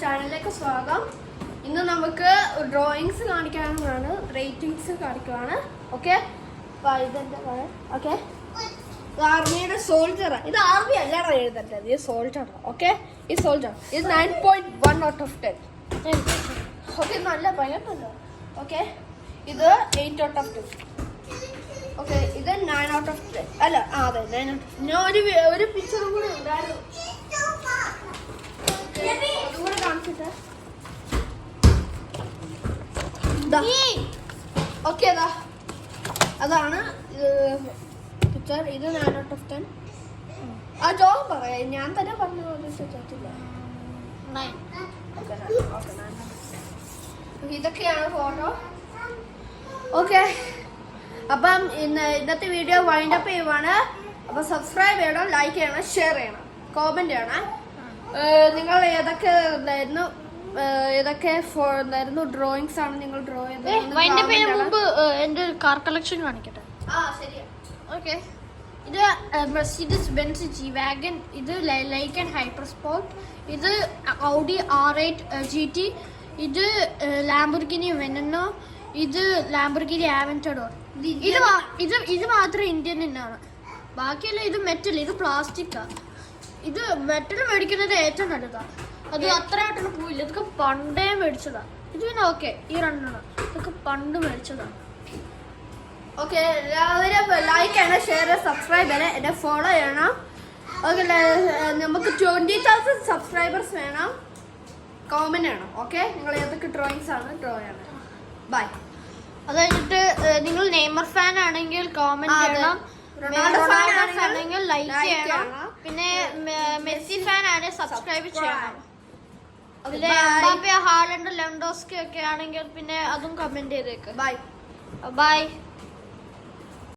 ചാനലിലേക്ക് സ്വാഗതം. ഇന്ന് നമുക്ക് ഡ്രോയിങ്സ് കാണിക്കാനാണ്, റേറ്റിംഗ്സ് കാണിക്കുവാണ്. ഓക്കെ, ഇതെന്റെ ഓക്കെ, ആർമിയുടെ സോൾജർ. ഇത് ആർമി അല്ലാതെ എഴുതേണ്ടത്, ഇത് സോൾജർ. ഓക്കെ, ഈ സോൾജർ ഇത് 9.1 ഔട്ട് ഓഫ് 10. ഓക്കെ, നല്ല ഭയങ്കരല്ലോ. ഓക്കെ, ഇത് 8 ഔട്ട് ഓഫ് 10. ഓക്കെ, ഇത് 9 ഔട്ട് ഓഫ് 10. അല്ല, അതെ 9 ഔട്ട് ഓഫ്. ഞാൻ ഒരു പിക്ചറും കൂടെ ഉണ്ടായിരുന്നു, അതുകൂടെ കാണിച്ചിട്ട്. ഓക്കെ, അതാണ് പിക്ചർ. ഇത് 9 ഔട്ട് ഓഫ് 10. ആ ജോ പറയാം, ഞാൻ തന്നെ പറഞ്ഞു ചോദിച്ചില്ല. ഇതൊക്കെയാണ് ഫോട്ടോ. ഓക്കെ, അപ്പം ഇന്നത്തെ വീഡിയോ വൈൻഡപ്പ് ചെയ്യുവാണ്. അപ്പം സബ്സ്ക്രൈബ് ചെയ്യണം, ലൈക്ക് ചെയ്യണം, ഷെയർ ചെയ്യണം, കോമെന്റ് ചെയ്യണം. നിങ്ങൾ ഏതൊക്കെ ഡ്രോയിങ്സ് ആണ് നിങ്ങൾ ഡ്രോ ചെയ്തത്? എന്റെ കാർ കളക്ഷൻ കാണിക്കട്ടെ. ഓക്കെ, ഇത് മെർസിഡീസ് ബെൻസ് ജി വാഗൻ, ഇത് ലൈക്കൻ ഹൈപ്പർ സ്പോർട്ട്, ഇത് ഔഡി R8 GT, ഇത് ലാംബോർഗിനി വെനനോ, ഇത് ലാംബോർഗിനി ആവന്റഡോർ. ഇത് മാത്രം ഇന്ത്യൻ തന്നെയാണ്, ബാക്കിയല്ല. ഇത് മെറ്റൽ, ഇത് പ്ലാസ്റ്റിക്കാ. ഇത് മെറ്റൽ മേടിക്കുന്നത് ഏറ്റവും നല്ലതാണ്. അത് അത്രയായിട്ടുള്ള പോയില്ല, ഇതൊക്കെ പണ്ടേ മേടിച്ചതാ. ഇത് പിന്നെ ഓക്കെ, ഈ രണ്ടെണ്ണം ഇതൊക്കെ പണ്ട് മേടിച്ചതാണ്. ഓക്കെ, എല്ലാവരും ലൈക്ക് ചെയ്യണം, ഷെയർ ചെയ്യണം, സബ്സ്ക്രൈബ് ചെയ്യണം, എന്നെ ഫോളോ ചെയ്യണം. ഓക്കെ, നമുക്ക് 20,000 സബ്സ്ക്രൈബേഴ്സ് വേണം. കോമന്റ് ചെയ്യണം. ഓക്കെ, നിങ്ങൾ ഏതൊക്കെ ഡ്രോയിങ്സ് ആണ് ഡ്രോ ചെയ്യണം. ബൈ. അത് കഴിഞ്ഞിട്ട് നിങ്ങൾ നെയ്മർ ഫാൻ ആണെങ്കിൽ കോമന്റ് ചെയ്യണം, റൊണാൾഡോ ഫാൻ ആണെങ്കിൽ ലൈക്ക് ചെയ്യണം, പിന്നെ മെസ്സി ഫാൻ ആണെങ്കിൽ സബ്സ്ക്രൈബ് ചെയ്യണം. അതിലെ എംബാപ്പെ, ഹാലൻഡ്, ലെവൻഡോസ്കി ഒക്കെ ആണെങ്കിൽ പിന്നെ അതും കമന്റ് ചെയ്തേക്ക്. ബൈ. ബൈ.